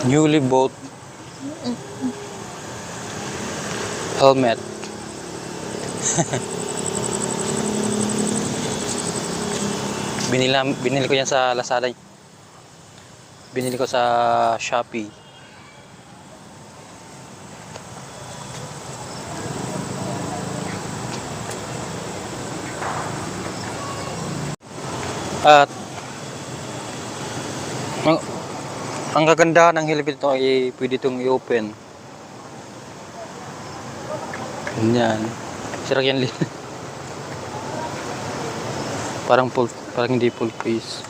Newly bought helmet. Binili ko yan sa Lazada. Binili ko sa Shopee. At ang kagandahan ng helmet ito ay pwede itong i-open. Ganyan. Sira yan. Parang hindi full face.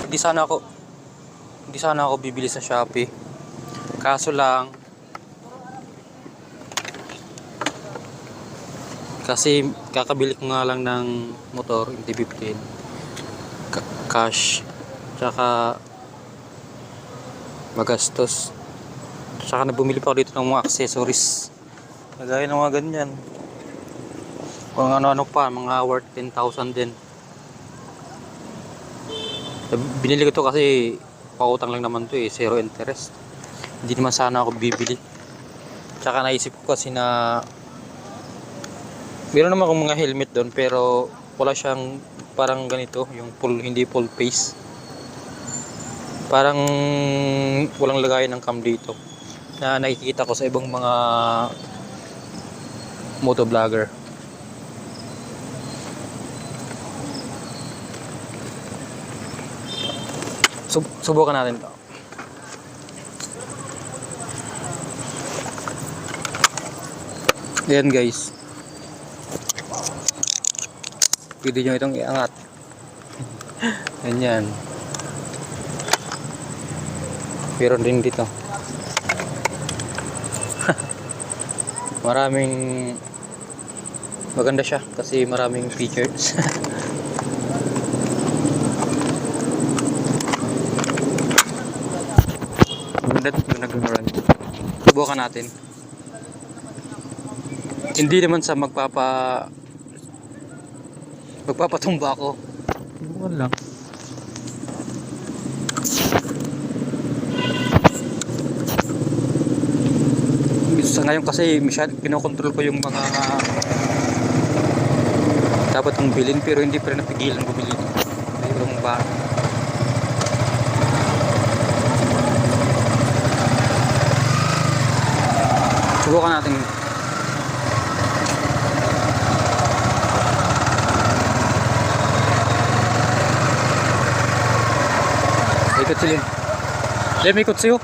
Hindi sana ako bibili sa Shopee. Kaso lang kasi kakabili ko nga lang ng motor, hindi 15. Cash. Tsaka magastos. Tsaka bumili pa ako dito ng mga accessories. Kagaya ng mga ganyan. Kung ano-ano pa, mga worth 10,000 din. Binili ko to kasi pautang lang naman to eh, zero interest. Hindi naman sana ako bibili. Tsaka naisip ko kasi na meron naman akong mga helmet doon pero wala siyang parang ganito, yung hindi full face. Parang walang lagayan ng cam dito na nakikita ko sa ibang mga motovlogger. Subukan natin to. Ayan guys, pwede nyo itong iangat. Ganyan. Pero din dito maraming maganda siya kasi maraming features. Nag-run. Subukan natin. Hindi naman sa magpapatumba ako. Subukan lang. Sa ngayon kasi kinokontrol ko yung mga dapat kong bilhin pero hindi pa rin napigilan bumili yung ba. Subukan natin. Ikot sila. Ikot siyo.